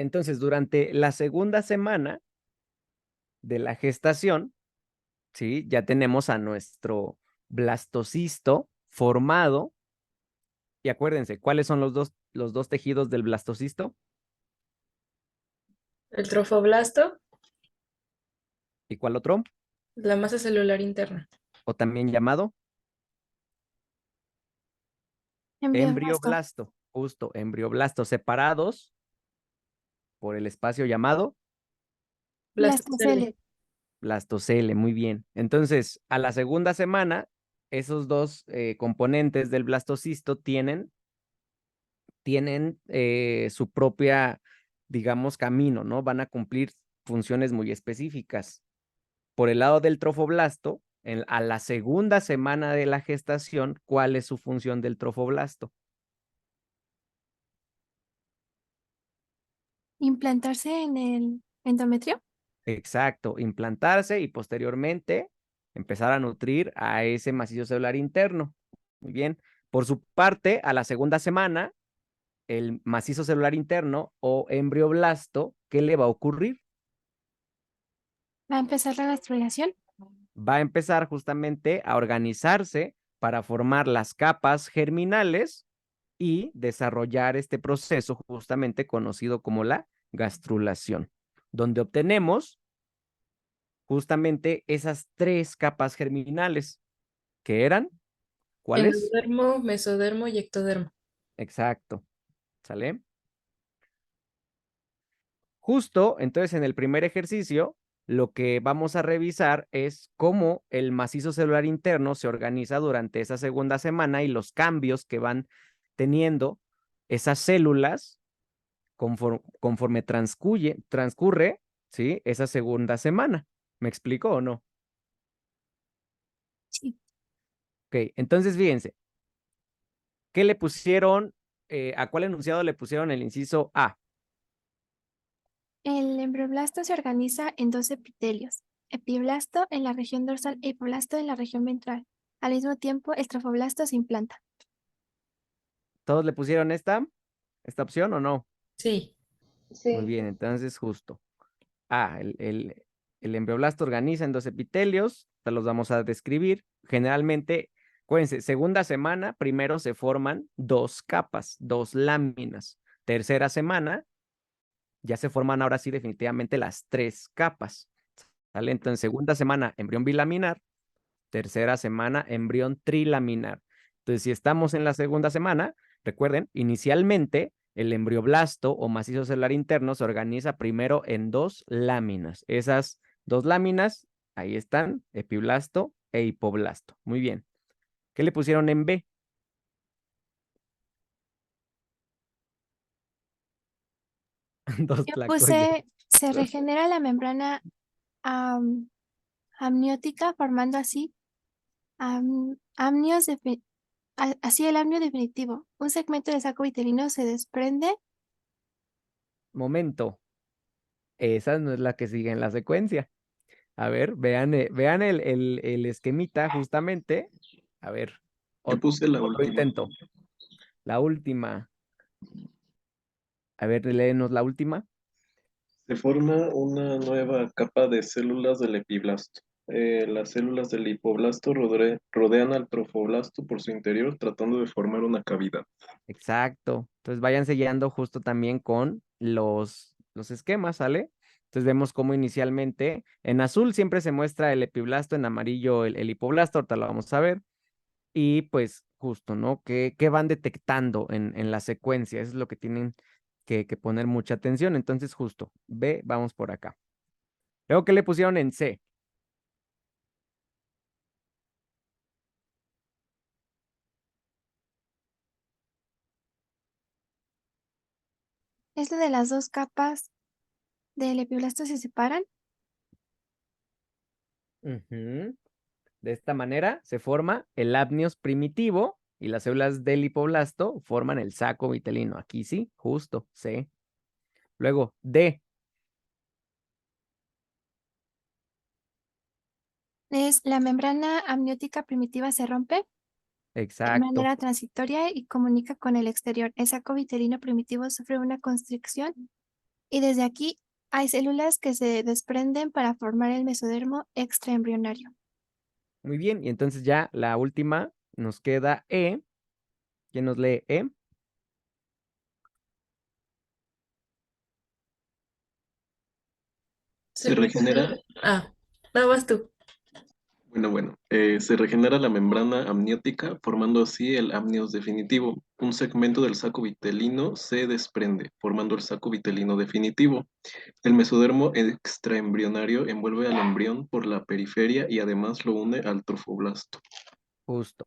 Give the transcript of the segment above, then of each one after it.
Entonces, durante la segunda semana de la gestación, ¿sí? Ya tenemos a nuestro blastocisto formado. Y acuérdense, ¿cuáles son los dos tejidos del blastocisto? El trofoblasto, ¿Y cuál otro? la masa celular interna. O también llamado Embrioblasto. embrioblasto, justo, embrioblasto, separados por el espacio llamado Blastocele. Blastocele. blastocele, muy bien. Entonces, a la segunda semana, esos dos componentes del blastocisto tienen su propia, digamos, camino, ¿no? Van a cumplir funciones muy específicas. Por el lado del trofoblasto, a la segunda semana de la gestación, ¿cuál es su función del trofoblasto? Implantarse en el endometrio. Exacto, implantarse y posteriormente empezar a nutrir a ese macizo celular interno. Muy bien. Por su parte, a la segunda semana, el macizo celular interno o embrioblasto, ¿qué le va a ocurrir? Va a empezar la gastrulación. Va a empezar justamente a organizarse para formar las capas germinales y desarrollar este proceso justamente conocido como la gastrulación, donde obtenemos justamente esas tres capas germinales, que eran, ¿cuáles? Endodermo, mesodermo y ectodermo. Exacto, ¿sale? Justo, entonces en el primer ejercicio, lo que vamos a revisar es cómo el macizo celular interno se organiza durante esa segunda semana y los cambios que van teniendo esas células conforme transcurre, ¿sí? Esa segunda semana. ¿Me explico o no? Sí. Ok, entonces fíjense, ¿qué le pusieron, a cuál enunciado le pusieron el inciso A? El embrioblasto se organiza en dos epitelios. Epiblasto en la región dorsal e hipoblasto en la región ventral. Al mismo tiempo, el trofoblasto se implanta. ¿Todos le pusieron esta opción o no? Sí. Muy bien, entonces justo. El embrioblasto organiza en dos epitelios, te los vamos a describir. Generalmente, acuérdense, segunda semana, primero se forman dos capas, dos láminas. Tercera semana, ya se forman ahora sí definitivamente las tres capas. ¿Sale? Entonces, segunda semana, embrión bilaminar. Tercera semana, embrión trilaminar. Entonces, si estamos en la segunda semana, recuerden, inicialmente el embrioblasto o macizo celular interno se organiza primero en dos láminas. Esas dos láminas, ahí están, epiblasto e hipoblasto. Muy bien. ¿Qué le pusieron en B? Dos Yo placoides. puse, se regenera la membrana am- amniótica formando así amnios así el amnio definitivo. Un segmento del saco vitelino se desprende. Momento. Esa no es la que sigue en la secuencia. A ver, vean el esquemita justamente. A ver, Yo puse la otro última. intento. La última. A ver, léenos la última. Se forma una nueva capa de células del epiblasto. Las células del hipoblasto rodean al trofoblasto por su interior tratando de formar una cavidad. Exacto. Entonces vayan sellando justo también con los esquemas, ¿sale? Entonces vemos cómo inicialmente en azul siempre se muestra el epiblasto, en amarillo el hipoblasto, ahorita lo vamos a ver. Y pues justo, ¿no? ¿Qué van detectando en la secuencia? Eso es lo que tienen que poner mucha atención. Entonces justo, ve, vamos por acá. Luego, ¿qué le pusieron en C? Es lo de las dos capas del epiblasto se separan. Ujú. De esta manera se forma el apnios primitivo y las células del hipoblasto forman el saco vitelino. Aquí sí, justo, C. Luego, D. Es la membrana amniótica primitiva se rompe de Exacto. manera transitoria y comunica con el exterior. El saco vitelino primitivo sufre una constricción Y desde aquí hay células que se desprenden para formar el mesodermo extraembrionario. Muy bien, y entonces ya la última nos queda E. ¿Quién nos lee E? Se regenera. Ah, no, vas tú. Bueno, se regenera la membrana amniótica, formando así el amnios definitivo. Un segmento del saco vitelino se desprende, formando el saco vitelino definitivo. El mesodermo extraembrionario envuelve al embrión por la periferia y además lo une al trofoblasto. Justo.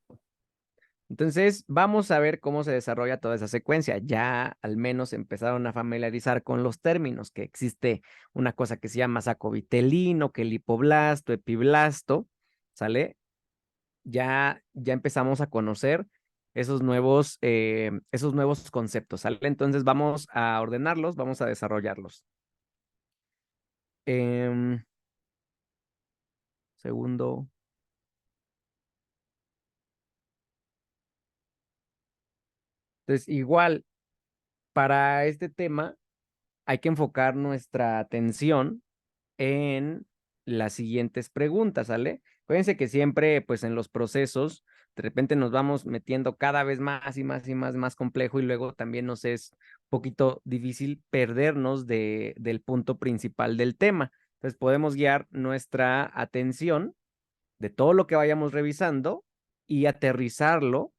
Entonces, vamos a ver cómo se desarrolla toda esa secuencia. Ya al menos empezaron a familiarizar con los términos, que existe una cosa que se llama saco vitelino, que el hipoblasto, epiblasto, ¿sale? Ya empezamos a conocer esos nuevos conceptos, ¿sale? Entonces vamos a ordenarlos, vamos a desarrollarlos. Segundo. Entonces, igual, para este tema hay que enfocar nuestra atención en las siguientes preguntas, ¿sale? Acuérdense que siempre, pues en los procesos, de repente nos vamos metiendo cada vez más y más y más complejo y luego también nos es un poquito difícil perdernos del punto principal del tema. Entonces podemos guiar nuestra atención de todo lo que vayamos revisando y aterrizarlo,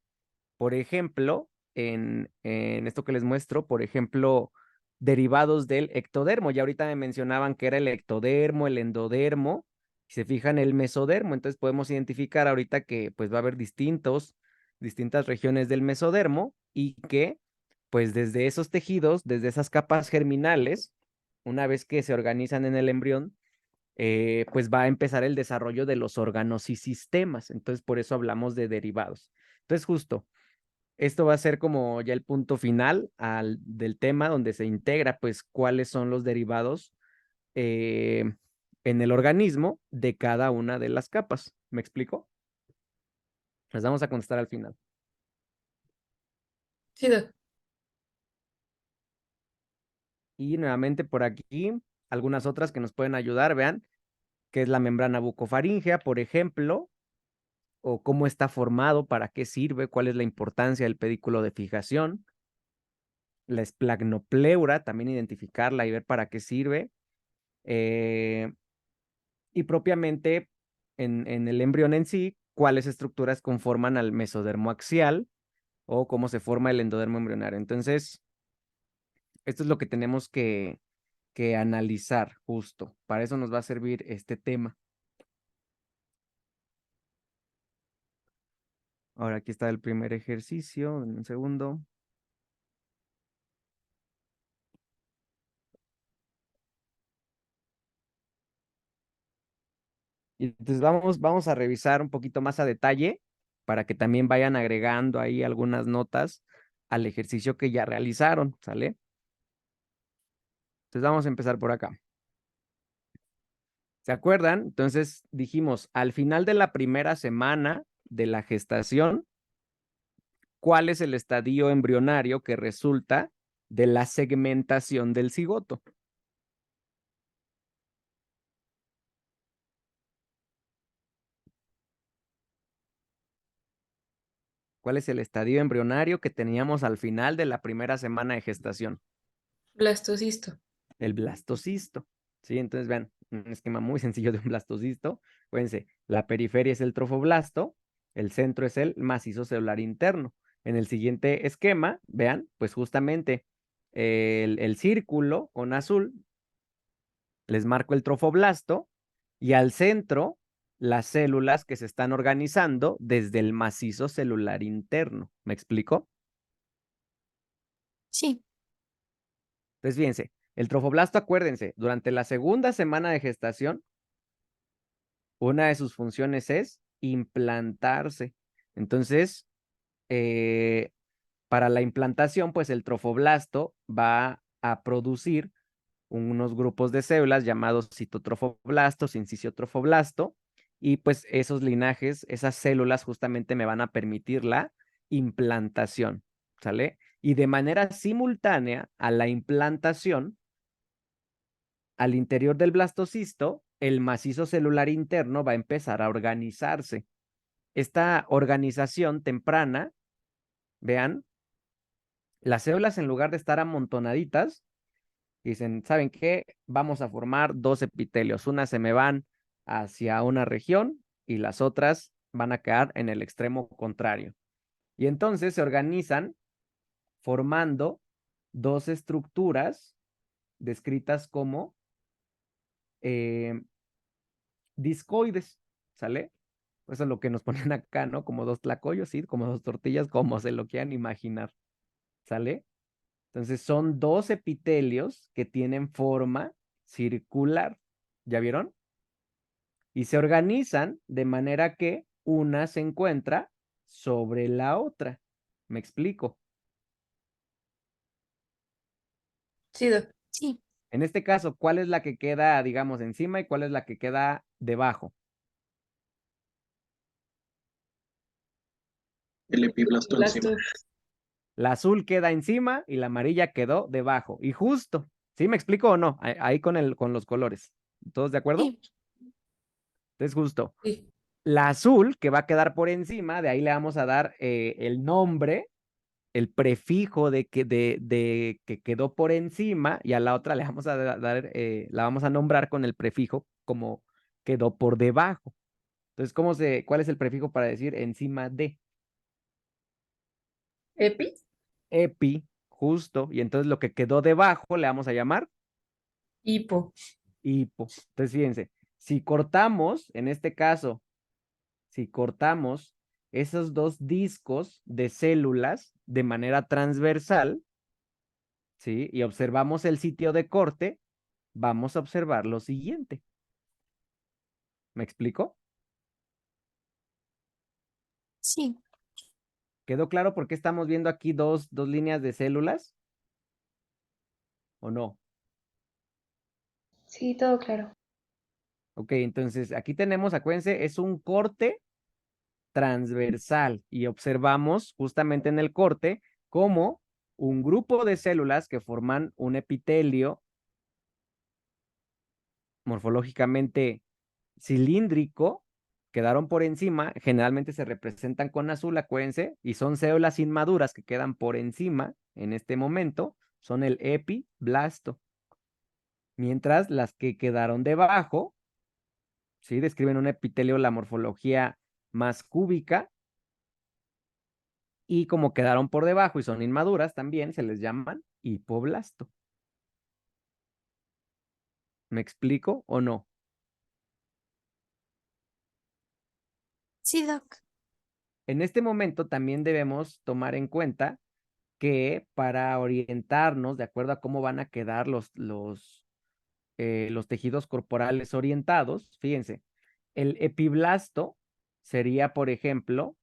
por ejemplo, en esto que les muestro, por ejemplo, derivados del ectodermo. Ya ahorita me mencionaban que era el ectodermo, el endodermo, si se fijan el mesodermo, entonces podemos identificar ahorita que pues va a haber distintas regiones del mesodermo y que pues desde esos tejidos, desde esas capas germinales, una vez que se organizan en el embrión, pues va a empezar el desarrollo de los órganos y sistemas. Entonces, por eso hablamos de derivados. Entonces, justo, esto va a ser como ya el punto final del tema donde se integra, pues, cuáles son los derivados eh, en el organismo de cada una de las capas. ¿Me explico? Las vamos a contestar al final. Sí, Doc. Y nuevamente por aquí, algunas otras que nos pueden ayudar, vean, que es la membrana bucofaríngea, por ejemplo, o cómo está formado, para qué sirve, cuál es la importancia del pedículo de fijación, la esplagnopleura, también identificarla y ver para qué sirve, y propiamente en el embrión en sí, cuáles estructuras conforman al mesodermo axial o cómo se forma el endodermo embrionario. Entonces, esto es lo que tenemos que analizar justo. Para eso nos va a servir este tema. Ahora aquí está el primer ejercicio, en un segundo. Y entonces vamos a revisar un poquito más a detalle para que también vayan agregando ahí algunas notas al ejercicio que ya realizaron, ¿sale? Entonces vamos a empezar por acá. ¿Se acuerdan? Entonces dijimos, al final de la primera semana de la gestación, ¿cuál es el estadio embrionario que resulta de la segmentación del cigoto? ¿Cuál es el estadio embrionario que teníamos al final de la primera semana de gestación? Blastocisto. El blastocisto. ¿Sí? Entonces vean, un esquema muy sencillo de un blastocisto. Fíjense, la periferia es el trofoblasto, el centro es el macizo celular interno. En el siguiente esquema, vean, pues justamente el círculo con azul, les marco el trofoblasto y al centro las células que se están organizando desde el macizo celular interno. ¿Me explico? Sí, Entonces, fíjense, el trofoblasto, acuérdense, durante la segunda semana de gestación, una de sus funciones es implantarse. Entonces, para la implantación, pues el trofoblasto va a producir unos grupos de células llamados citotrofoblasto, sinciciotrofoblasto, y pues esos linajes, esas células justamente me van a permitir la implantación, ¿sale? Y de manera simultánea a la implantación, al interior del blastocisto, el macizo celular interno va a empezar a organizarse. Esta organización temprana, vean, las células en lugar de estar amontonaditas, dicen, ¿saben qué? Vamos a formar dos epitelios. Unas se me van hacia una región y las otras van a quedar en el extremo contrario. Y entonces se organizan formando dos estructuras descritas como discoides, ¿sale? Eso es lo que nos ponen acá, ¿no? Como dos tlacoyos, sí, como dos tortillas, como se lo quieran imaginar, ¿sale? Entonces son dos epitelios que tienen forma circular, ¿ya vieron? Y se organizan de manera que una se encuentra sobre la otra. ¿Me explico? Sí, Doc. Sí, En este caso, ¿cuál es la que queda, digamos, encima y cuál es la que queda debajo? El epiblasto encima. Blasto. La azul queda encima y la amarilla quedó debajo. Y justo, ¿sí me explico o no? Ahí con los colores. ¿Todos de acuerdo? sí, Entonces, justo. Sí. La azul, que va a quedar por encima, de ahí le vamos a dar el nombre, el prefijo de que quedó por encima, y a la otra le vamos a dar, la vamos a nombrar con el prefijo como quedó por debajo. Entonces, ¿cuál es el prefijo para decir encima de? Epi. Epi, justo. Y entonces lo que quedó debajo le vamos a llamar Hipo. hipo. Entonces, fíjense, si cortamos, en este caso, si cortamos esos dos discos de células de manera transversal, ¿sí? Y observamos el sitio de corte, vamos a observar lo siguiente. ¿Me explico? sí, ¿Quedó claro por qué estamos viendo aquí dos líneas de células? ¿O no? Sí, todo claro. Ok, entonces aquí tenemos, acuérdense, es un corte transversal y observamos justamente en el corte cómo un grupo de células que forman un epitelio morfológicamente cilíndrico quedaron por encima, generalmente se representan con azul, acuérdense, y son células inmaduras que quedan por encima en este momento, son el epiblasto, mientras las que quedaron debajo, ¿sí? Describen un epitelio, la morfología más cúbica, y como quedaron por debajo y son inmaduras, también se les llaman hipoblasto. ¿Me explico o no? sí, Doc. En este momento también debemos tomar en cuenta que para orientarnos de acuerdo a cómo van a quedar los tejidos corporales orientados, fíjense, el epiblasto sería, por ejemplo,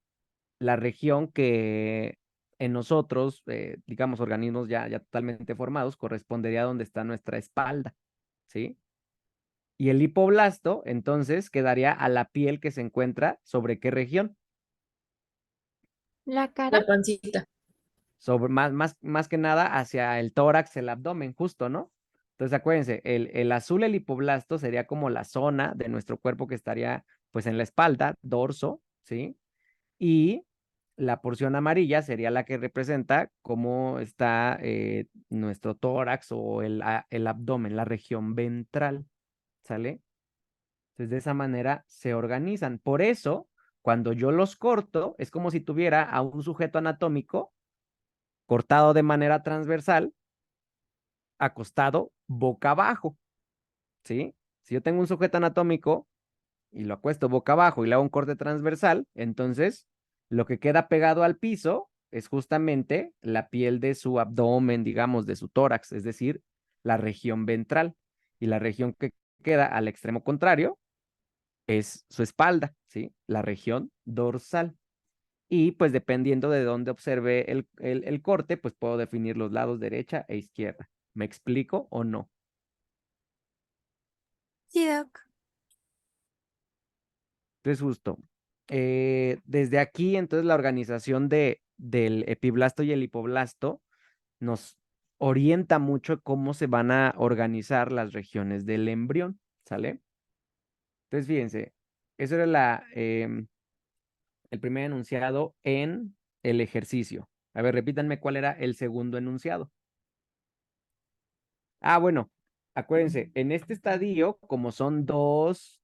la región que en nosotros, digamos, organismos ya totalmente formados, correspondería a donde está nuestra espalda, ¿sí? Y el hipoblasto, entonces, quedaría a la piel que se encuentra sobre qué región, La cara, La pancita. sobre más que nada hacia el tórax, el abdomen, justo, ¿no? Entonces, acuérdense, el azul, el hipoblasto, sería como la zona de nuestro cuerpo que estaría, pues, en la espalda, dorso, ¿sí? Y la porción amarilla sería la que representa cómo está nuestro tórax o el abdomen, la región ventral, ¿sale? Entonces, de esa manera se organizan. Por eso, cuando yo los corto, es como si tuviera a un sujeto anatómico cortado de manera transversal, acostado boca abajo, ¿sí? Si yo tengo un sujeto anatómico y lo acuesto boca abajo y le hago un corte transversal, entonces lo que queda pegado al piso es justamente la piel de su abdomen, digamos, de su tórax, es decir, la región ventral. Y la región que queda al extremo contrario es su espalda, ¿sí? La región dorsal. Y pues dependiendo de dónde observe el corte, pues puedo definir los lados derecha e izquierda. ¿Me explico o no? sí, Doc. Entonces, justo. Desde aquí, entonces, la organización del epiblasto y el hipoblasto nos orienta mucho cómo se van a organizar las regiones del embrión, ¿sale? Entonces, fíjense, eso era el primer enunciado en el ejercicio. A ver, repítanme cuál era el segundo enunciado. Ah, bueno, acuérdense, en este estadio, como son dos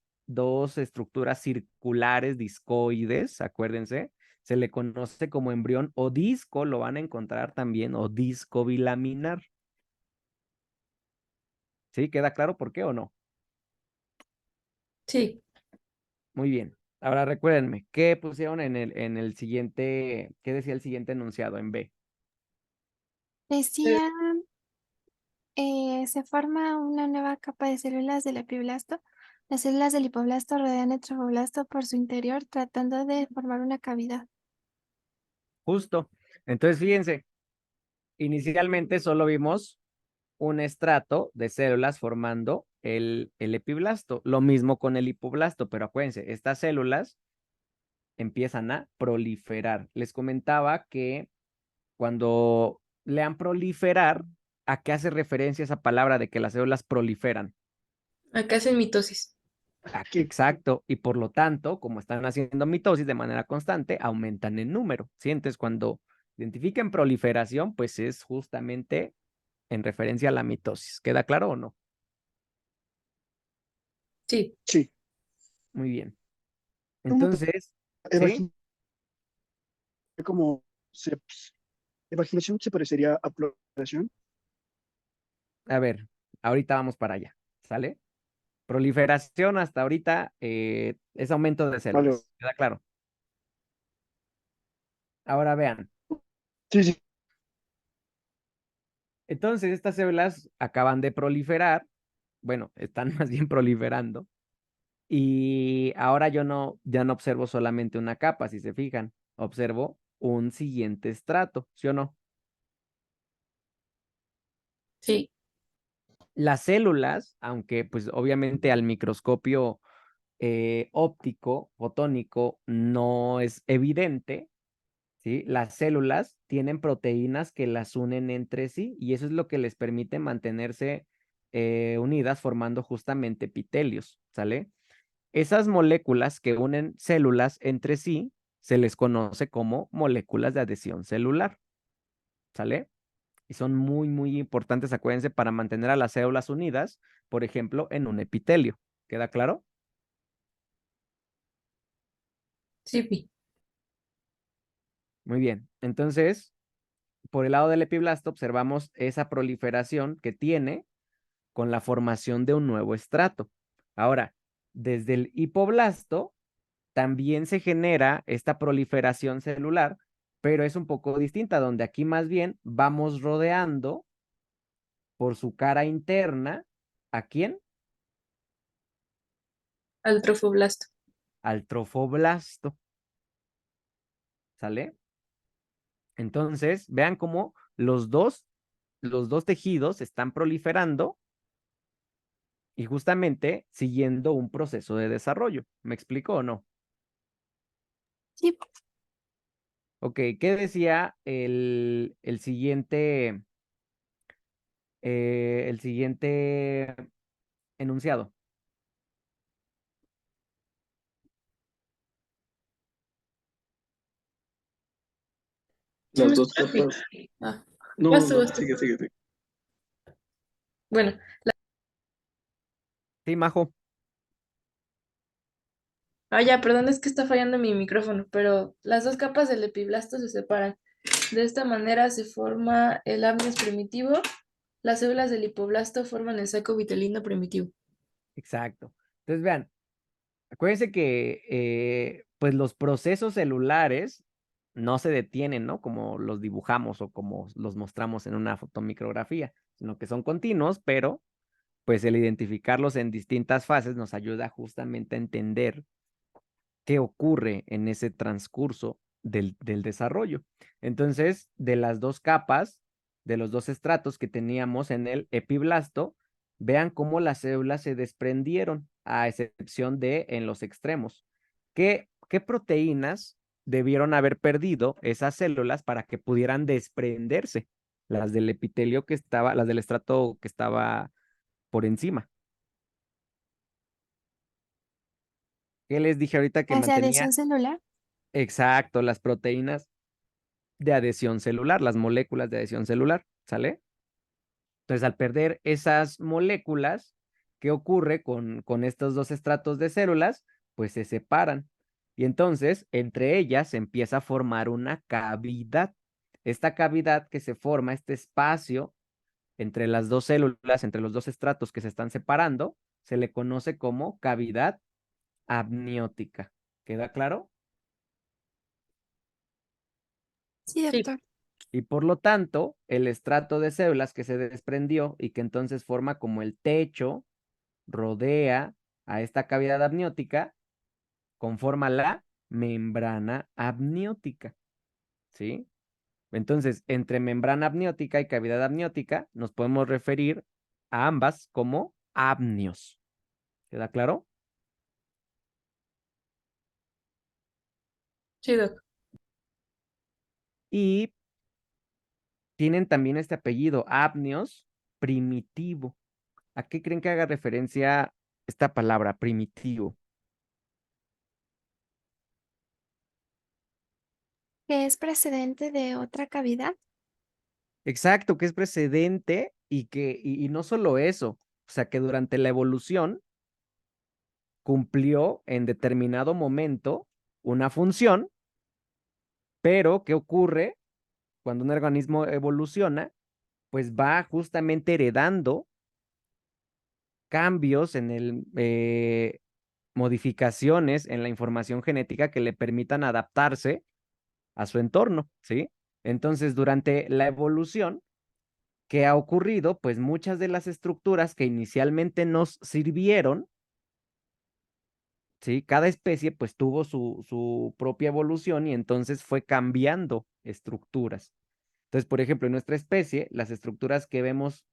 estructuras circulares discoides, acuérdense, se le conoce como embrión o disco, lo van a encontrar también, o disco bilaminar. ¿Sí? ¿Queda claro por qué o no? Sí. Muy bien. Ahora recuérdenme, ¿qué pusieron en el siguiente, qué decía el siguiente enunciado en B? Decía, se forma una nueva capa de células del epiblasto. Las células del hipoblasto rodean el trofoblasto por su interior, tratando de formar una cavidad. Justo. Entonces, fíjense, inicialmente solo vimos un estrato de células formando el epiblasto. Lo mismo con el hipoblasto, pero acuérdense, estas células empiezan a proliferar. Les comentaba que cuando lean proliferar, ¿a qué hace referencia esa palabra de que las células proliferan? Acá hacen mitosis. Aquí, exacto, y por lo tanto, como están haciendo mitosis de manera constante, aumentan en número, ¿sí? Entonces, cuando identifiquen proliferación, pues es justamente en referencia a la mitosis. ¿Queda claro o no? Sí. Sí. Muy bien. ¿Cómo Entonces, ¿sí? evaginación, como evaginación se parecería a proliferación? A ver, ahorita vamos para allá, ¿sale? Proliferación hasta ahorita es aumento de Vale. células, ¿queda claro? Ahora vean, Sí, sí. entonces estas células acaban de proliferar, bueno, están más bien proliferando, y ahora ya no observo solamente una capa, si se fijan, observo un siguiente estrato, ¿sí o no? Sí. Las células, aunque pues obviamente al microscopio óptico, fotónico, no es evidente, ¿sí? Las células tienen proteínas que las unen entre sí y eso es lo que les permite mantenerse unidas formando justamente epitelios, ¿sale? Esas moléculas que unen células entre sí se les conoce como moléculas de adhesión celular, ¿sale? Y son muy, muy importantes, acuérdense, para mantener a las células unidas, por ejemplo, en un epitelio. ¿Queda claro? Sí, pi. Muy bien. Entonces, por el lado del epiblasto observamos esa proliferación que tiene con la formación de un nuevo estrato. Ahora, desde el hipoblasto también se genera esta proliferación celular, pero es un poco distinta, donde aquí más bien vamos rodeando por su cara interna, ¿a quién? Al trofoblasto. Al trofoblasto, ¿sale? Entonces, vean cómo los dos tejidos están proliferando y justamente siguiendo un proceso de desarrollo. ¿Me explico o no? Sí, Ok, ¿qué decía el siguiente enunciado? Sí me Las dos escuchas, pi. capas. Ah, No, vas tú, no, vas tú. sigue, sigue, sigue. Bueno, Sí, Majo. ya, perdón, es que está fallando mi micrófono, pero las dos capas del epiblasto se separan. De esta manera se forma el amnios primitivo. Las células del hipoblasto forman el saco vitelino primitivo. Exacto. Entonces, vean, acuérdense que pues los procesos celulares no se detienen, ¿no? Como los dibujamos o como los mostramos en una fotomicrografía, sino que son continuos, pero pues el identificarlos en distintas fases nos ayuda justamente a entender qué ocurre en ese transcurso del desarrollo. Entonces, de las dos capas, de los dos estratos que teníamos en el epiblasto, vean cómo las células se desprendieron, a excepción de en los extremos. ¿Qué proteínas debieron haber perdido esas células para que pudieran desprenderse? las del epitelio que estaba, las del estrato que estaba por encima. ¿Qué les dije ahorita que ¿Las de mantenía? adhesión celular? Exacto, las proteínas de adhesión celular, las moléculas de adhesión celular, ¿sale? Entonces, al perder esas moléculas, ¿qué ocurre con estos dos estratos de células? Pues se separan. Y entonces, entre ellas se empieza a formar una cavidad. Esta cavidad que se forma, este espacio entre las dos células, entre los dos estratos que se están separando, se le conoce como cavidad amniótica. ¿Queda claro? Sí, Sí. doctor. Y por lo tanto, el estrato de células que se desprendió y que entonces forma como el techo, rodea a esta cavidad amniótica, conforma la membrana amniótica, ¿sí? Entonces, entre membrana amniótica y cavidad amniótica, nos podemos referir a ambas como amnios. ¿Queda claro? Sí, doc. Y tienen también este apellido, amnios primitivo. ¿A qué creen que haga referencia esta palabra, primitivo? ¿Que es precedente de otra cavidad? Exacto, que es precedente y no solo eso, o sea, que durante la evolución cumplió en determinado momento una función, pero ¿qué ocurre cuando un organismo evoluciona? Pues va justamente heredando cambios en modificaciones en la información genética que le permitan adaptarse a su entorno, ¿sí? Entonces, durante la evolución, ¿qué ha ocurrido? Pues muchas de las estructuras que inicialmente nos sirvieron, ¿sí? Cada especie pues tuvo su propia evolución y entonces fue cambiando estructuras. Entonces, por ejemplo, en nuestra especie, las estructuras que vemos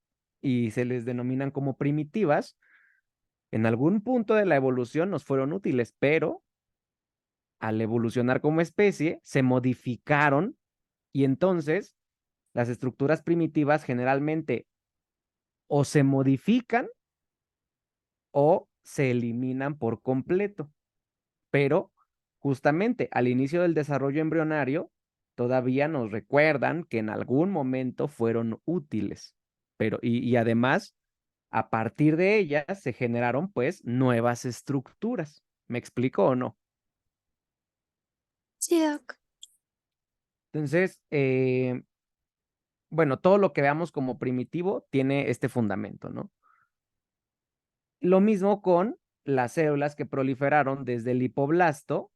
y se les denominan como primitivas, en algún punto de la evolución nos fueron útiles, pero al evolucionar como especie, se modificaron y entonces las estructuras primitivas generalmente o se modifican o se eliminan por completo. Pero justamente al inicio del desarrollo embrionario, todavía nos recuerdan que en algún momento fueron útiles. Pero, y además, a partir de ellas se generaron pues nuevas estructuras. ¿Me explico o no? Sí, doc. Entonces, bueno, todo lo que veamos como primitivo tiene este fundamento, ¿no? Lo mismo con las células que proliferaron desde el hipoblasto,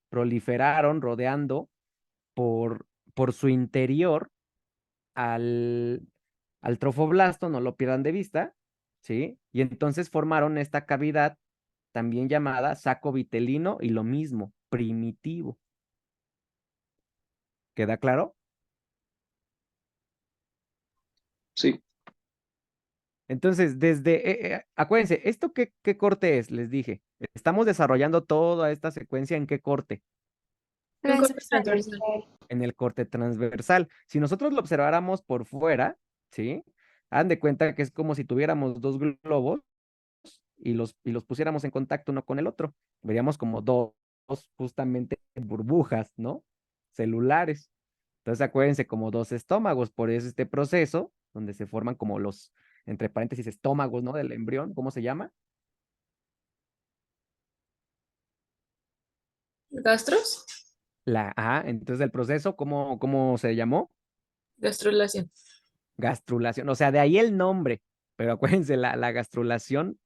proliferaron rodeando por su interior al trofoblasto, no lo pierdan de vista, ¿sí? Y entonces formaron esta cavidad también llamada saco vitelino y lo mismo, primitivo. ¿Queda claro? Sí, Entonces, acuérdense, ¿esto qué corte es? Les dije, estamos desarrollando toda esta secuencia en qué corte, Un corte Transversal. transversal. en el corte transversal. Si nosotros lo observáramos por fuera, ¿sí? Hagan de cuenta que es como si tuviéramos dos globos y los pusiéramos en contacto uno con el otro. Veríamos como dos justamente burbujas, ¿no? Celulares. Entonces acuérdense como dos estómagos, por eso este proceso donde se forman como los, entre paréntesis, estómagos, ¿no? Del embrión, ¿cómo se llama? ¿Gastros? Entonces el proceso, ¿cómo se llamó? Gastrulación. Gastrulación, o sea, de ahí el nombre, pero acuérdense, la gastrulación.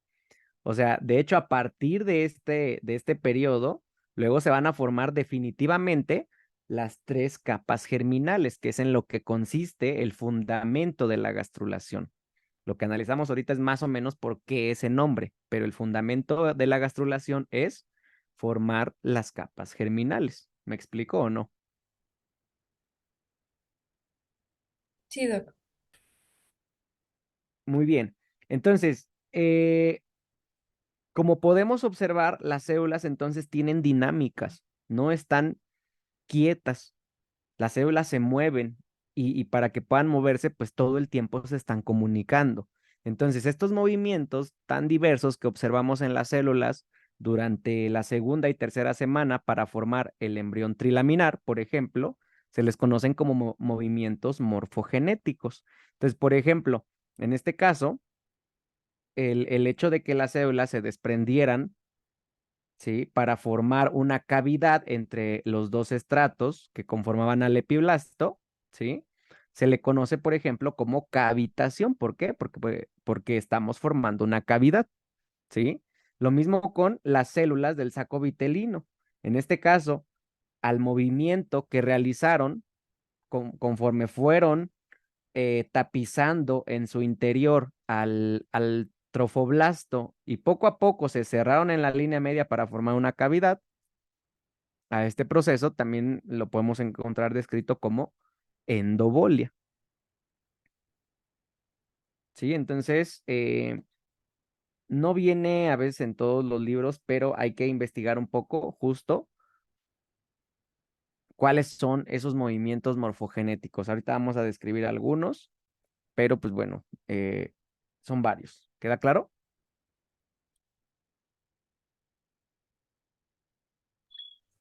O sea, de hecho, a partir de este periodo, luego se van a formar definitivamente las tres capas germinales, que es en lo que consiste el fundamento de la gastrulación. Lo que analizamos ahorita es más o menos por qué ese nombre, pero el fundamento de la gastrulación es formar las capas germinales. ¿Me explico o no? Sí, doc. Muy bien. Entonces, como podemos observar, las células entonces tienen dinámicas, no están quietas. Las células se mueven y para que puedan moverse, pues todo el tiempo se están comunicando. Entonces, estos movimientos tan diversos que observamos en las células durante la segunda y tercera semana para formar el embrión trilaminar, por ejemplo, se les conocen como movimientos morfogenéticos. Entonces, por ejemplo, en este caso, el hecho de que las células se desprendieran, ¿sí? Para formar una cavidad entre los dos estratos que conformaban al epiblasto, ¿sí? Se le conoce, por ejemplo, como cavitación. ¿Por qué? Porque estamos formando una cavidad, ¿sí? Lo mismo con las células del saco vitelino. En este caso, al movimiento que realizaron conforme fueron tapizando en su interior al trofoblasto y poco a poco se cerraron en la línea media para formar una cavidad, a este proceso también lo podemos encontrar descrito como endobolia. ¿Sí? Entonces, no viene a veces en todos los libros, pero hay que investigar un poco justo cuáles son esos movimientos morfogenéticos. Ahorita vamos a describir algunos, pero pues bueno, son varios. ¿Queda claro?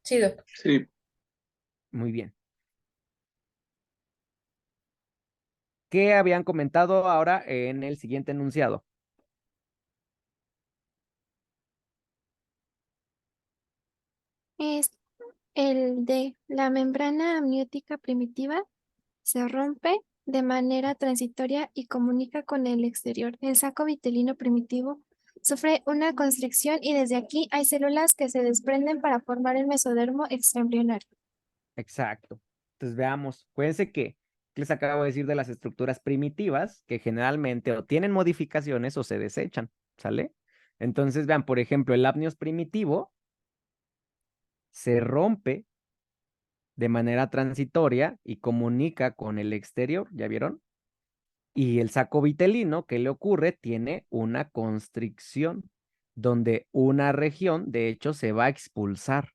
Sí, Doc. Sí, Muy bien. ¿Qué habían comentado ahora en el siguiente enunciado? Es el de la membrana amniótica primitiva se rompe de manera transitoria y comunica con el exterior. El saco vitelino primitivo sufre una constricción y desde aquí hay células que se desprenden para formar el mesodermo extraembrionario. Exacto. Entonces veamos, acuérdense que les acabo de decir de las estructuras primitivas que generalmente o tienen modificaciones o se desechan, ¿sale? Entonces vean, por ejemplo, el apnios primitivo se rompe de manera transitoria y comunica con el exterior, ¿ya vieron? Y el saco vitelino, ¿qué le ocurre? Tiene una constricción donde una región, de hecho, se va a expulsar.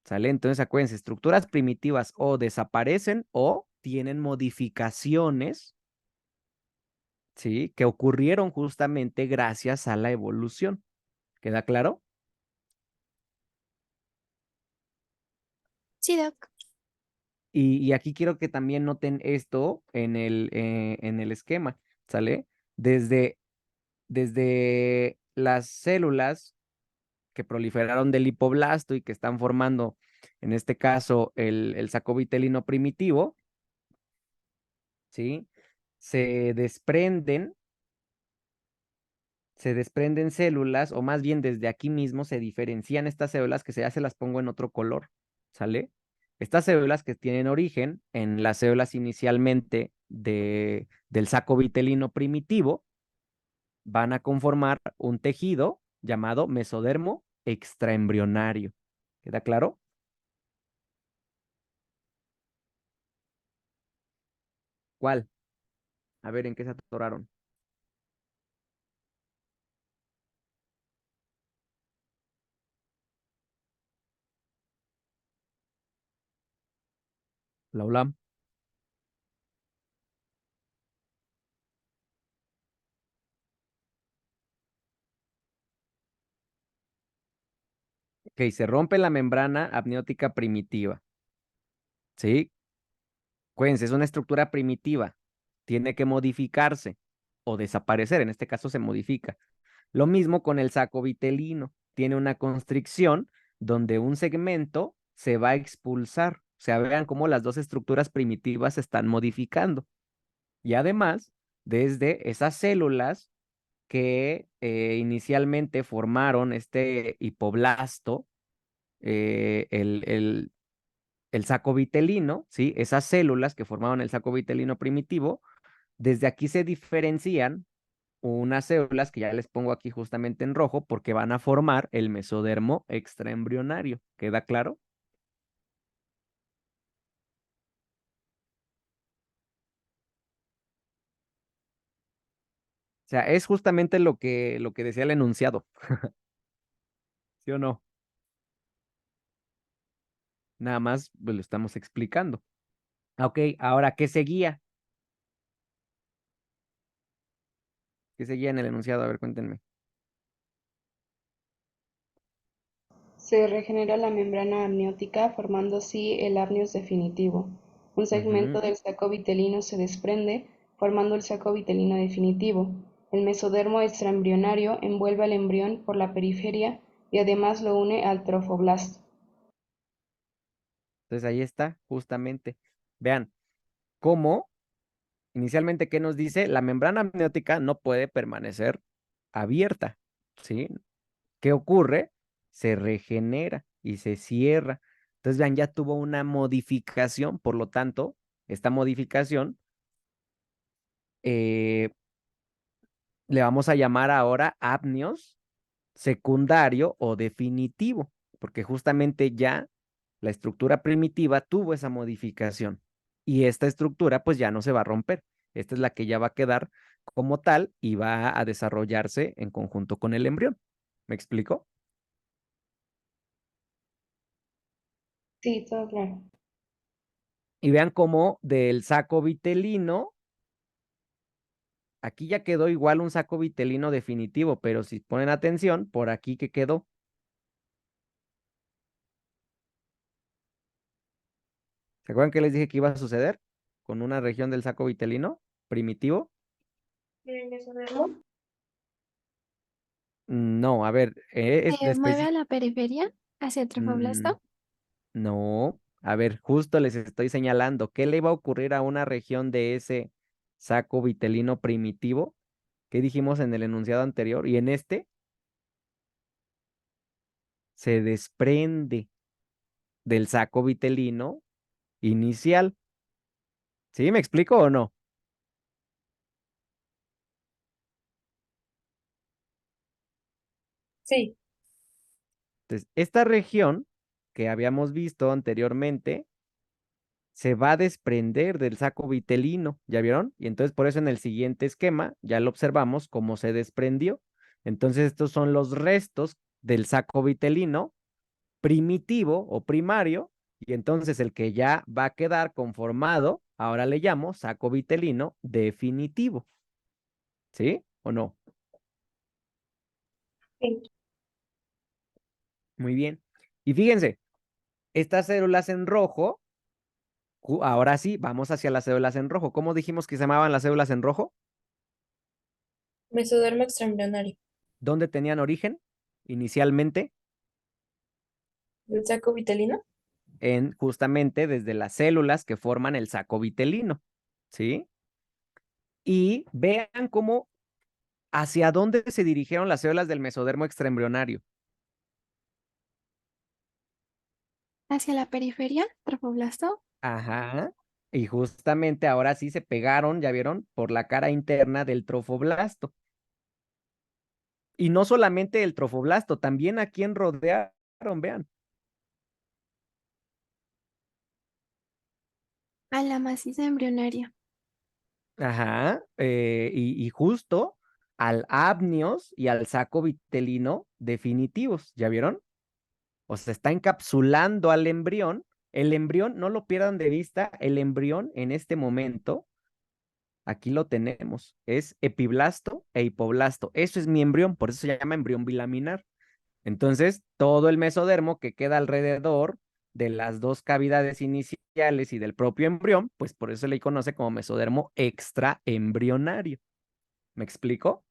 ¿Sale? Entonces, acuérdense, estructuras primitivas o desaparecen o tienen modificaciones, ¿sí? Que ocurrieron justamente gracias a la evolución. ¿Queda claro? Sí, Doc. Y aquí quiero que también noten esto en el esquema, ¿sale? Desde, desde las células que proliferaron del hipoblasto y que están formando, en este caso, el saco vitelino primitivo, ¿sí? Se desprenden se desprenden células, o más bien desde aquí mismo se diferencian estas células que ya se las pongo en otro color, ¿sale? Estas células que tienen origen en las células inicialmente del saco vitelino primitivo van a conformar un tejido llamado mesodermo extraembrionario. ¿Queda claro? ¿Cuál? A ver, ¿en qué se atoraron? La ULAM. Ok, se rompe la membrana amniótica primitiva, ¿sí? Acuérdense, es una estructura primitiva. Tiene que modificarse o desaparecer. En este caso se modifica. Lo mismo con el saco vitelino. Tiene una constricción donde un segmento se va a expulsar. O sea, vean cómo las dos estructuras primitivas se están modificando. Y además, desde esas células que inicialmente formaron este hipoblasto, el saco vitelino, ¿sí? Esas células que formaban el saco vitelino primitivo, desde aquí se diferencian unas células que ya les pongo aquí justamente en rojo porque van a formar el mesodermo extraembrionario. ¿Queda claro? O sea, es justamente lo que decía el enunciado. ¿Sí o no? Nada más pues, lo estamos explicando. Ok, ahora, ¿qué seguía? ¿Qué seguía en el enunciado? A ver, cuéntenme. Se regenera la membrana amniótica formando así el amnios definitivo. Un segmento Ujú. del saco vitelino se desprende formando el saco vitelino definitivo. El mesodermo extraembrionario envuelve al embrión por la periferia y además lo une al trofoblasto. Entonces ahí está, justamente. Vean, cómo inicialmente, ¿qué nos dice? La membrana amniótica no puede permanecer abierta, ¿sí? ¿Qué ocurre? Se regenera y se cierra. Entonces, vean, ya tuvo una modificación, por lo tanto, esta modificación eh, le vamos a llamar ahora apnios secundario o definitivo, porque justamente ya la estructura primitiva tuvo esa modificación y esta estructura pues ya no se va a romper. Esta es la que ya va a quedar como tal y va a desarrollarse en conjunto con el embrión. ¿Me explico? Sí, todo claro. Y vean cómo del saco vitelino, aquí ya quedó igual un saco vitelino definitivo, pero si ponen atención, por aquí que quedó. ¿Se acuerdan que les dije que iba a suceder con una región del saco vitelino primitivo? ¿El mesodermo? No, a ver, es de ¿Se mueve a la periferia hacia el Mm, trofoblasto? no, a ver, justo les estoy señalando, ¿qué le iba a ocurrir a una región de ese saco vitelino primitivo que dijimos en el enunciado anterior? Y en este se desprende del saco vitelino inicial. ¿Sí? ¿Me explico o no? Sí. Entonces, esta región que habíamos visto anteriormente se va a desprender del saco vitelino, ¿ya vieron? Y entonces por eso en el siguiente esquema ya lo observamos cómo se desprendió. Entonces estos son los restos del saco vitelino primitivo o primario, y entonces el que ya va a quedar conformado, ahora le llamo saco vitelino definitivo, ¿sí? ¿O no? Sí. Muy bien. Y fíjense, estas células en rojo, ahora sí, vamos hacia las células en rojo. ¿Cómo dijimos que se llamaban las células en rojo? Mesodermo extraembrionario. ¿Dónde tenían origen inicialmente? ¿El saco vitelino? En justamente desde las células que forman el saco vitelino, ¿sí? Y vean cómo hacia dónde se dirigieron las células del mesodermo extraembrionario. ¿Hacia la periferia? ¿Trofoblasto? Ajá. Y justamente ahora sí se pegaron, ya vieron, por la cara interna del trofoblasto. Y no solamente el trofoblasto, también a quien rodearon, vean. A la maciza embrionaria. Ajá. Y justo al apnios y al saco vitelino definitivos, ¿ya vieron? O sea, está encapsulando al embrión. El embrión, no lo pierdan de vista, el embrión en este momento, aquí lo tenemos, es epiblasto e hipoblasto. Eso es mi embrión, por eso se llama embrión bilaminar. Entonces, todo el mesodermo que queda alrededor de las dos cavidades iniciales y del propio embrión, pues por eso se le conoce como mesodermo extraembrionario. ¿Me explico?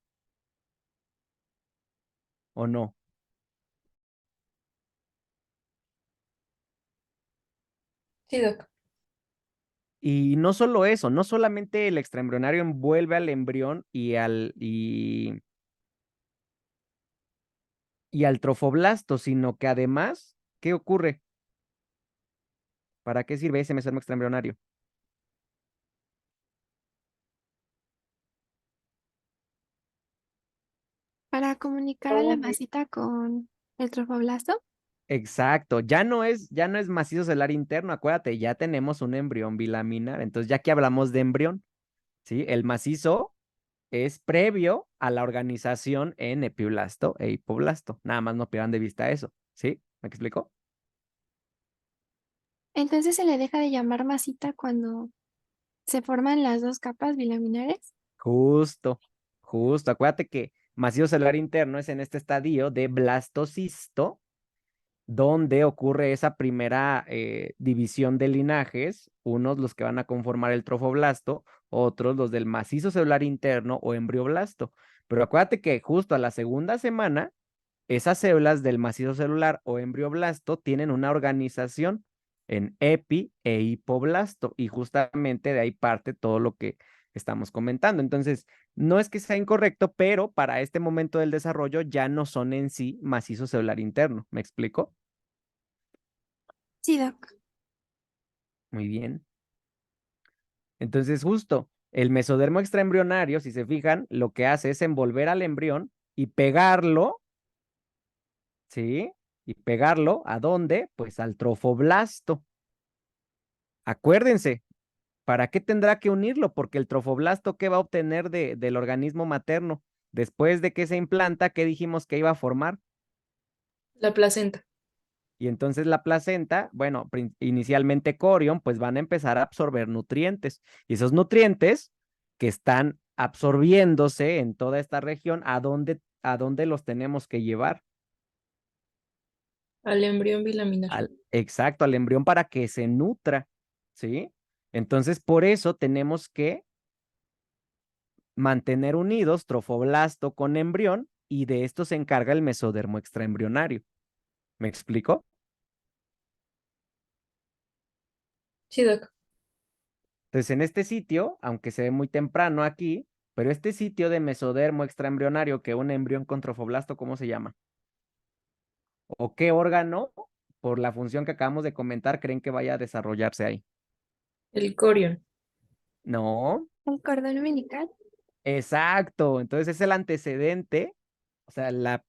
¿O no? Sí, doc. Y no solo eso, no solamente el extraembrionario envuelve al embrión y al trofoblasto, sino que además, ¿qué ocurre? ¿Para qué sirve ese mesodermo extraembrionario? Para comunicar a la masita con el trofoblasto. Exacto, ya no es macizo celular interno, acuérdate, ya tenemos un embrión bilaminar. Entonces, ya que hablamos de embrión, ¿sí? El macizo es previo a la organización en epiblasto e hipoblasto. Nada más no pierdan de vista eso, ¿sí? ¿Me explico? Entonces se le deja de llamar masita cuando se forman las dos capas bilaminares. Justo, justo. Acuérdate que macizo celular interno es en este estadio de blastocisto, donde ocurre esa primera división de linajes, unos los que van a conformar el trofoblasto, otros los del macizo celular interno o embrioblasto. Pero acuérdate que justo a la segunda semana, esas células del macizo celular o embrioblasto tienen una organización en epi e hipoblasto y justamente de ahí parte todo lo que estamos comentando. Entonces, no es que sea incorrecto, pero para este momento del desarrollo ya no son en sí macizo celular interno. ¿Me explico? Sí, Doc. Muy bien. Entonces, justo el mesodermo extraembrionario, si se fijan, lo que hace es envolver al embrión y pegarlo, ¿sí? Y pegarlo, ¿a dónde? Pues al trofoblasto. Acuérdense, ¿para qué tendrá que unirlo? Porque el trofoblasto, ¿qué va a obtener del organismo materno? Después de que se implanta, ¿qué dijimos que iba a formar? La placenta. Y entonces la placenta, bueno, inicialmente corion, pues van a empezar a absorber nutrientes. Y esos nutrientes que están absorbiéndose en toda esta región, a dónde los tenemos que llevar? Al embrión bilaminar. Exacto, al embrión para que se nutra, ¿sí? Entonces, por eso tenemos que mantener unidos trofoblasto con embrión y de esto se encarga el mesodermo extraembrionario. ¿Me explico? Sí, Doc. Entonces, en este sitio, aunque se ve muy temprano aquí, pero este sitio de mesodermo extraembrionario que une embrión con trofoblasto, ¿cómo se llama? ¿O qué órgano, por la función que acabamos de comentar, creen que vaya a desarrollarse ahí? El corion. No, El cordón umbilical. exacto. Entonces es el antecedente, o sea, la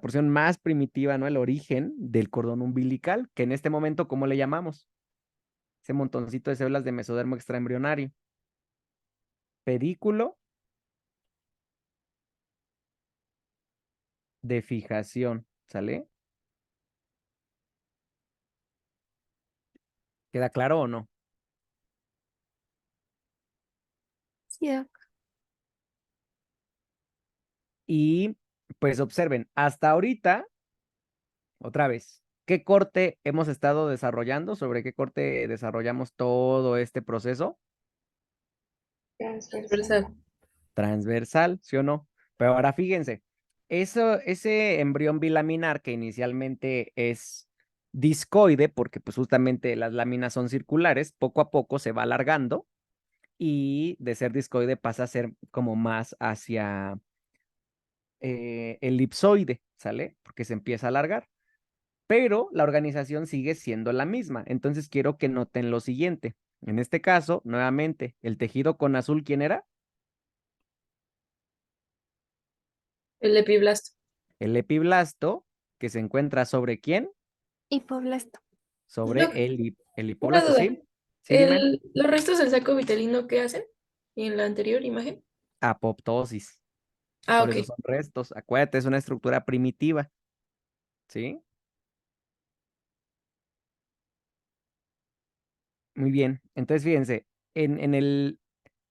porción más primitiva, ¿no? El origen del cordón umbilical, que en este momento, ¿cómo le llamamos? Ese montoncito de células de mesodermo extraembrionario. Pedículo de fijación, ¿sale? ¿Queda claro o no? Sí, Doc. Y pues observen, hasta ahorita, otra vez, ¿qué corte hemos estado desarrollando? ¿Sobre qué corte desarrollamos todo este proceso? Transversal. Transversal, ¿sí o no? Pero ahora fíjense, ese embrión bilaminar que inicialmente es discoide, porque pues justamente las láminas son circulares, poco a poco se va alargando y de ser discoide pasa a ser como más hacia elipsoide, ¿sale? Porque se empieza a alargar. Pero la organización sigue siendo la misma. Entonces quiero que noten lo siguiente. En este caso, nuevamente, el tejido con azul, ¿quién era? El epiblasto. El epiblasto, que se encuentra sobre ¿quién? Hipoblasto. Sobre Doc, el una hipoblasto, duda. ¿sí? Sí, dime. ¿Los restos del saco vitelino qué hacen? ¿Y en la anterior imagen? Apoptosis. Ah, Por ok. eso son restos. Acuérdate, es una estructura primitiva, ¿sí? Muy bien. Entonces, fíjense, en el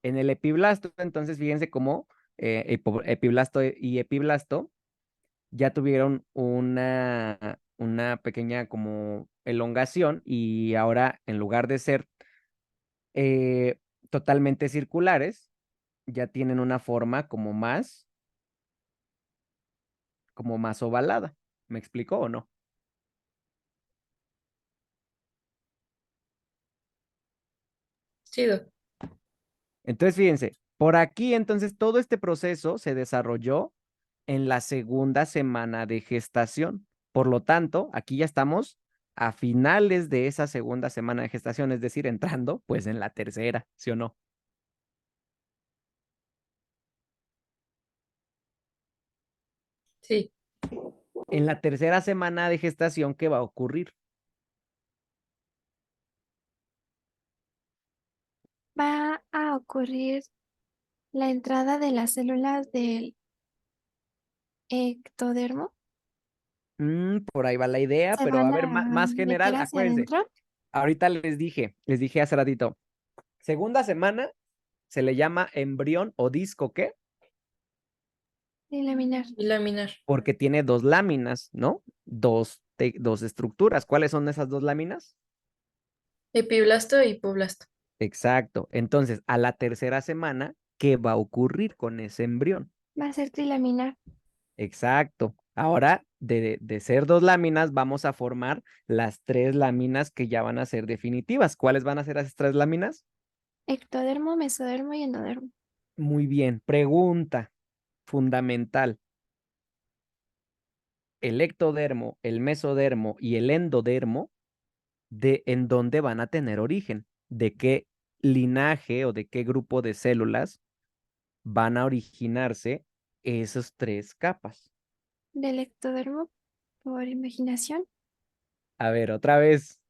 epiblasto, entonces fíjense cómo epiblasto y epiblasto ya tuvieron una pequeña como elongación y ahora en lugar de ser eh, totalmente circulares, ya tienen una forma como más ovalada. ¿Me explico o no? Sí, Doc. Entonces, fíjense, por aquí entonces todo este proceso se desarrolló en la segunda semana de gestación. Por lo tanto, aquí ya estamos a finales de esa segunda semana de gestación, es decir, entrando pues en la tercera, ¿sí o no? Sí. En la tercera semana de gestación, ¿qué va a ocurrir? Va a ocurrir la entrada de las células del ectodermo. Por ahí va la idea, Se pero van a ver, a más meter general, hacia acuérdense, adentro. ahorita les dije hace ratito, segunda semana se le llama embrión o disco, ¿qué? Y laminar. Y laminar. Porque tiene dos láminas, ¿no? Dos estructuras. ¿Cuáles son esas dos láminas? Epiblasto e hipoblasto. Exacto. Entonces, a la tercera semana, ¿qué va a ocurrir con ese embrión? Va a ser trilaminar. Exacto. Ahora, de ser dos láminas, vamos a formar las tres láminas que ya van a ser definitivas. ¿Cuáles van a ser esas tres láminas? Ectodermo, mesodermo y endodermo. Muy bien. Pregunta fundamental. El ectodermo, el mesodermo y el endodermo, ¿en dónde van a tener origen? ¿De qué linaje o de qué grupo de células van a originarse esas tres capas? Del ectodermo por imaginación. A ver, otra vez.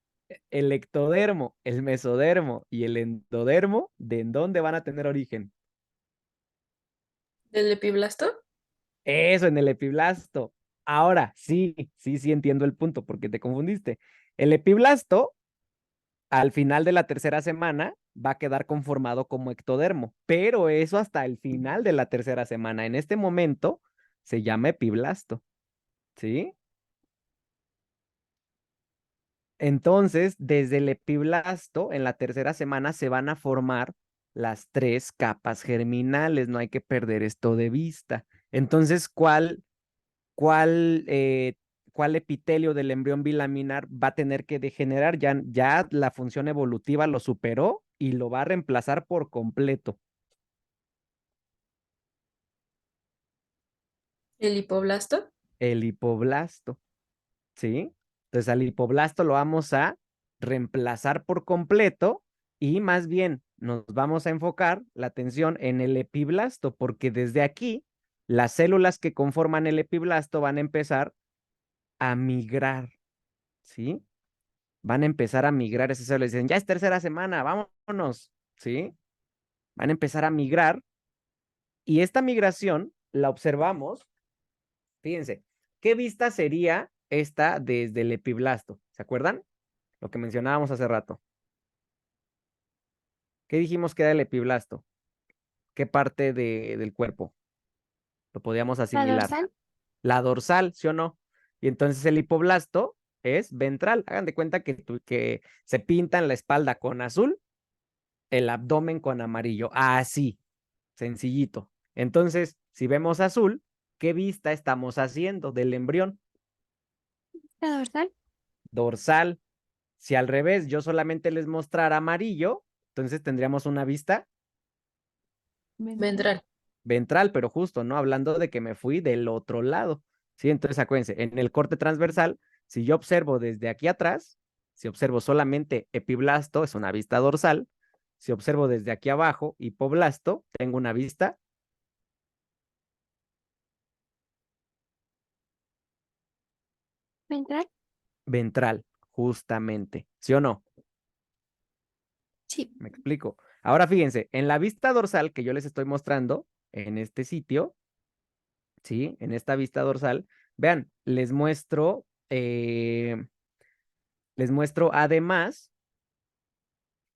El ectodermo, el mesodermo y el endodermo, ¿de en dónde van a tener origen? ¿Del epiblasto? Eso, en el epiblasto. Ahora, sí entiendo el punto porque te confundiste. El epiblasto, al final de la tercera semana, va a quedar conformado como ectodermo, pero eso hasta el final de la tercera semana. En este momento se llama epiblasto, ¿sí? Entonces, desde el epiblasto, en la tercera semana se van a formar las tres capas germinales. No hay que perder esto de vista. Entonces, cuál, eh, ¿cuál epitelio del embrión bilaminar va a tener que degenerar? Ya la función evolutiva lo superó y lo va a reemplazar por completo. ¿El hipoblasto? El hipoblasto, ¿sí? Entonces al hipoblasto lo vamos a reemplazar por completo y más bien nos vamos a enfocar la atención en el epiblasto, porque desde aquí las células que conforman el epiblasto van a empezar a migrar, ¿sí? Van a empezar a migrar esas células. Dicen, ya es tercera semana, vámonos, ¿sí? Van a empezar a migrar y esta migración la observamos. Fíjense, ¿qué vista sería esta desde el epiblasto? ¿Se acuerdan? Lo que mencionábamos hace rato. ¿Qué dijimos que era el epiblasto? ¿Qué parte del cuerpo lo podíamos La asimilar? dorsal. La dorsal, ¿sí o no? Y entonces el hipoblasto es ventral. Hagan de cuenta que se pintan la espalda con azul, el abdomen con amarillo. Así, sencillito. Entonces, si vemos azul, ¿qué vista estamos haciendo del embrión? La dorsal. Dorsal. Si al revés yo solamente les mostrara amarillo, entonces tendríamos una vista Ventral. ventral, pero justo, ¿no? Hablando de que me fui del otro lado. Sí, entonces acuérdense, en el corte transversal, si yo observo desde aquí atrás, si observo solamente epiblasto, es una vista dorsal. Si observo desde aquí abajo, hipoblasto, tengo una vista Ventral. ventral, justamente. ¿Sí o no? Sí. Me explico. Ahora fíjense, en la vista dorsal que yo les estoy mostrando en este sitio, ¿sí? En esta vista dorsal, vean, les muestro además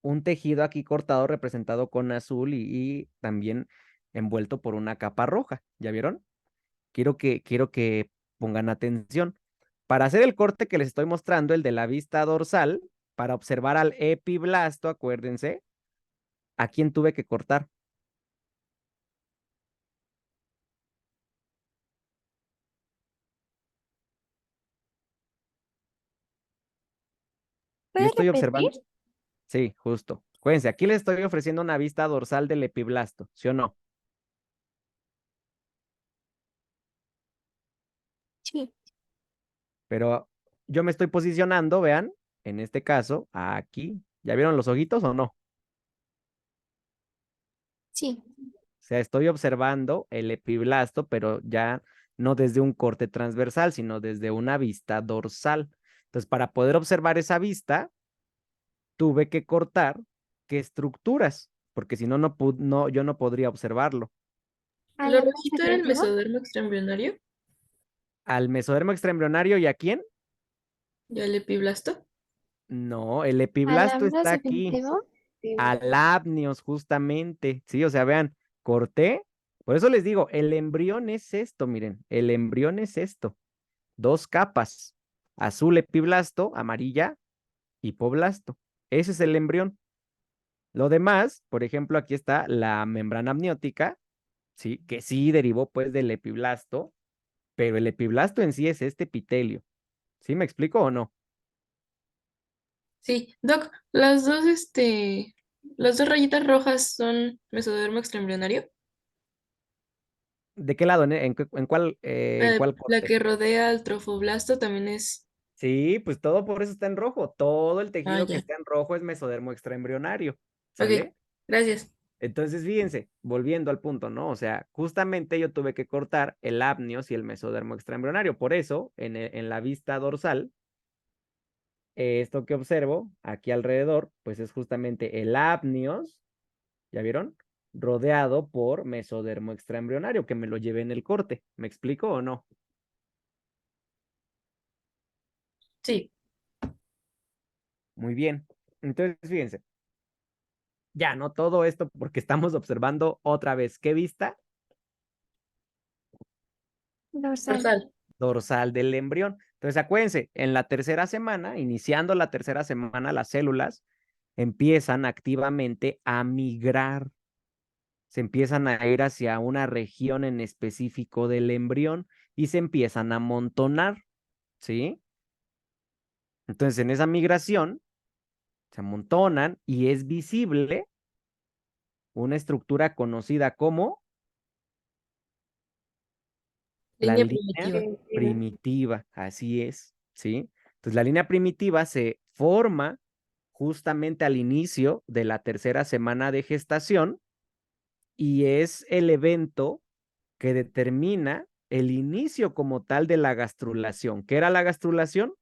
un tejido aquí cortado representado con azul y también envuelto por una capa roja. ¿Ya vieron? Quiero que pongan atención. Para hacer el corte que les estoy mostrando, el de la vista dorsal, para observar al epiblasto, acuérdense, ¿a quién tuve que cortar? Yo ¿Puedes estoy repetir? observando, sí, justo. Acuérdense, aquí les estoy ofreciendo una vista dorsal del epiblasto, ¿sí o no? Sí. Pero yo me estoy posicionando, vean, en este caso, aquí. ¿Ya vieron los ojitos o no? Sí. O sea, estoy observando el epiblasto, pero ya no desde un corte transversal, sino desde una vista dorsal. Entonces, para poder observar esa vista, tuve que cortar qué estructuras, porque si no, yo no podría observarlo. ¿Al ¿Lo órgano rojito era el secretivo? mesodermo extraembrionario? Al mesodermo extraembrionario, ¿y a quién? ¿Y al epiblasto? No, el epiblasto Alambros está aquí. definitivo. Alapnios, justamente. Sí, o sea, vean, corté. Por eso les digo, el embrión es esto, miren, el embrión es esto. Dos capas, azul epiblasto, amarilla, hipoblasto. Ese es el embrión. Lo demás, por ejemplo, aquí está la membrana amniótica, sí, que sí derivó pues del epiblasto, pero el epiblasto en sí es este epitelio. ¿Sí me explico o no? Sí, Doc, las dos rayitas rojas son mesodermo extraembrionario. ¿De qué lado? ¿En cuál La corte? que rodea al trofoblasto también es. Sí, pues todo por eso está en rojo. Todo el Ah, tejido que ya. está en rojo es mesodermo extraembrionario. Ok, ¿Sale? gracias. Entonces, fíjense, volviendo al punto, ¿no? O sea, justamente yo tuve que cortar el apnios y el mesodermo extraembrionario. Por eso, en la vista dorsal, esto que observo aquí alrededor, pues es justamente el apnios, ¿ya vieron? Rodeado por mesodermo extraembrionario, que me lo llevé en el corte. ¿Me explico o no? Sí, Muy bien. Entonces, fíjense, ya, ¿no? Todo esto porque estamos observando otra vez. ¿Qué vista? Dorsal. dorsal. Dorsal del embrión. Entonces, acuérdense, en la tercera semana, iniciando la tercera semana, las células empiezan activamente a migrar, se empiezan a ir hacia una región en específico del embrión y se empiezan a amontonar, ¿sí? Entonces, en esa migración se amontonan y es visible una estructura conocida como la Línea línea primitiva. primitiva, así es, ¿sí? Entonces, la línea primitiva se forma justamente al inicio de la tercera semana de gestación y es el evento que determina el inicio como tal de la gastrulación. ¿Qué era la gastrulación?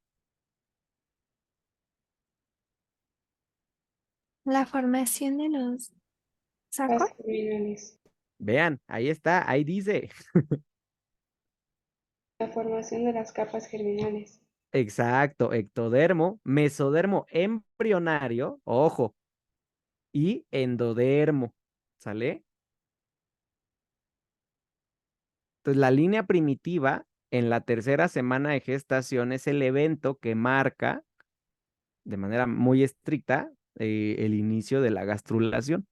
La formación de los sacos. Germinales. Vean, ahí está, ahí dice. La formación de las capas germinales. Exacto, ectodermo, mesodermo embrionario, ojo, y endodermo, ¿sale? Entonces, la línea primitiva en la tercera semana de gestación es el evento que marca de manera muy estricta el inicio de la gastrulación.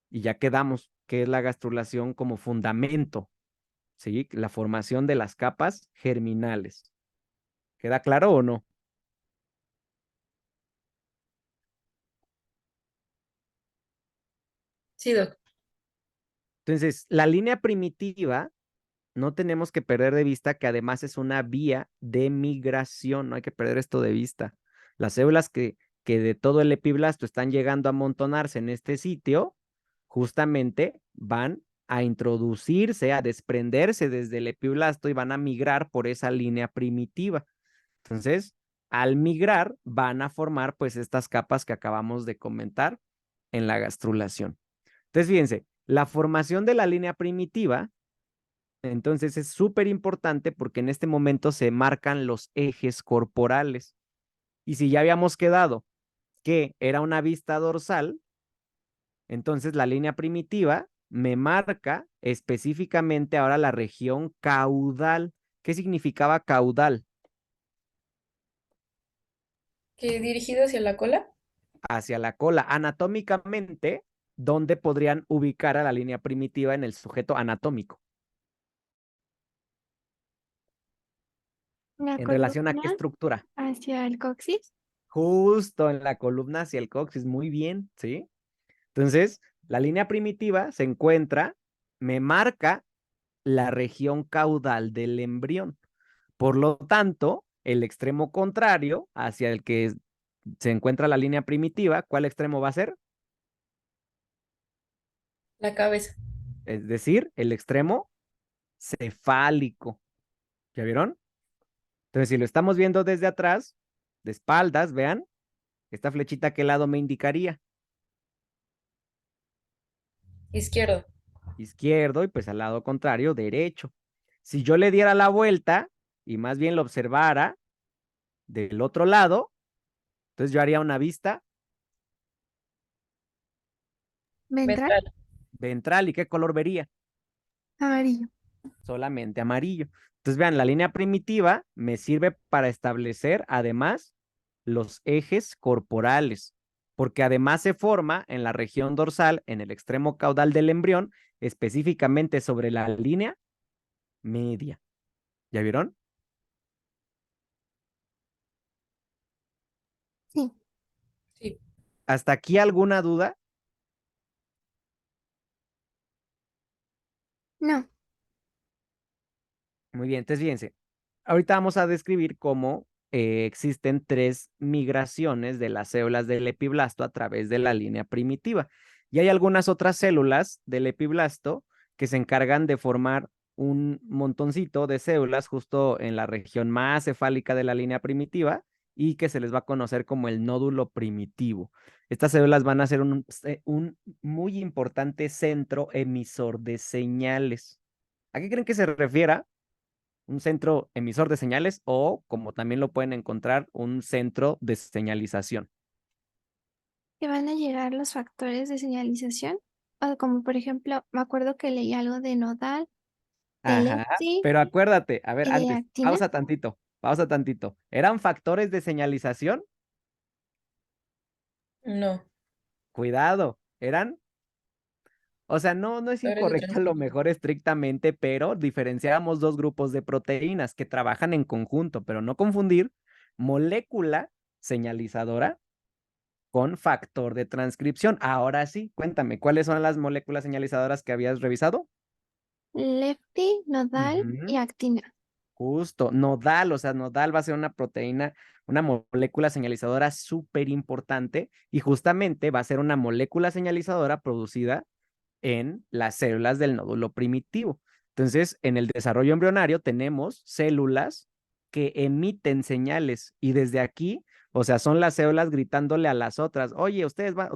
Y ya quedamos que es la gastrulación como fundamento, ¿sí? La formación de las capas germinales. ¿Queda claro o no? Sí, Doc. Entonces, la línea primitiva no tenemos que perder de vista que además es una vía de migración, no hay que perder esto de vista. Las células que de todo el epiblasto están llegando a amontonarse en este sitio, justamente van a introducirse, a desprenderse desde el epiblasto y van a migrar por esa línea primitiva. Entonces, al migrar, van a formar pues estas capas que acabamos de comentar en la gastrulación. Entonces, fíjense, la formación de la línea primitiva entonces es súper importante porque en este momento se marcan los ejes corporales. Y si ya habíamos quedado que era una vista dorsal, entonces la línea primitiva me marca específicamente ahora la región caudal. ¿Qué significaba caudal? ¿Que dirigido hacia la cola? Hacia la cola. Anatómicamente, ¿dónde podrían ubicar a la línea primitiva en el sujeto anatómico? La ¿En relación a qué columna estructura? hacia el coxis. Justo en la columna hacia el coxis. Muy bien, ¿sí? Entonces, la línea primitiva se encuentra, me marca la región caudal del embrión. Por lo tanto, el extremo contrario hacia el que se encuentra la línea primitiva, ¿cuál extremo va a ser? La cabeza. Es decir, el extremo cefálico. ¿Ya vieron? Entonces, si lo estamos viendo desde atrás, de espaldas, vean, esta flechita, ¿qué lado me indicaría? Izquierdo. Izquierdo y pues al lado contrario, derecho. Si yo le diera la vuelta y más bien lo observara del otro lado, Entonces yo haría una vista Ventral, Ventral. ventral. ¿Y qué color vería? amarillo. Solamente amarillo. Entonces vean, la línea primitiva me sirve para establecer además los ejes corporales, porque además se forma en la región dorsal, en el extremo caudal del embrión, específicamente sobre la línea media. ¿Ya vieron? Sí, Sí. ¿Hasta aquí alguna duda? no. Muy bien, entonces fíjense, ahorita vamos a describir cómo existen 3 migraciones de las células del epiblasto a través de la línea primitiva. Y hay algunas otras células del epiblasto que se encargan de formar un montoncito de células justo en la región más cefálica de la línea primitiva y que se les va a conocer como el nódulo primitivo. Estas células van a ser un muy importante centro emisor de señales. ¿A qué creen que se refiera? Un centro emisor de señales o, como también lo pueden encontrar, un centro de señalización. Que van a llegar los factores de señalización. O como por ejemplo, me acuerdo que leí algo de nodal, de Ajá, lepti pero acuérdate, a ver, y de antes, actina. pausa tantito. ¿Eran factores de señalización? No. Cuidado, eran, o sea, no es Factores de incorrecto a lo transcripción. mejor estrictamente, pero diferenciábamos 2 grupos de proteínas que trabajan en conjunto, pero no confundir molécula señalizadora con factor de transcripción. Ahora sí, cuéntame, ¿cuáles son las moléculas señalizadoras que habías revisado? Lepti, nodal y Ujú. actina. Justo, nodal, o sea, nodal va a ser una proteína, una molécula señalizadora súper importante y justamente va a ser una molécula señalizadora producida en las células del nódulo primitivo. Entonces, en el desarrollo embrionario tenemos células que emiten señales y desde aquí, o sea, son las células gritándole a las otras, oye,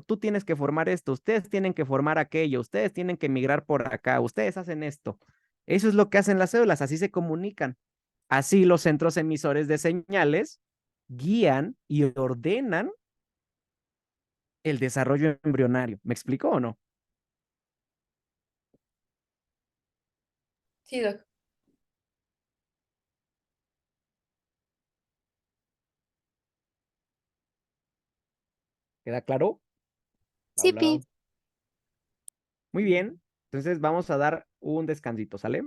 tú tienes que formar esto, ustedes tienen que formar aquello, ustedes tienen que migrar por acá, ustedes hacen esto. Eso es lo que hacen las células, así se comunican. Así los centros emisores de señales guían y ordenan el desarrollo embrionario. ¿Me explico o no? Sí, Doc. ¿Queda claro? Sí, Pi. Muy bien. Entonces vamos a dar un descansito, ¿sale?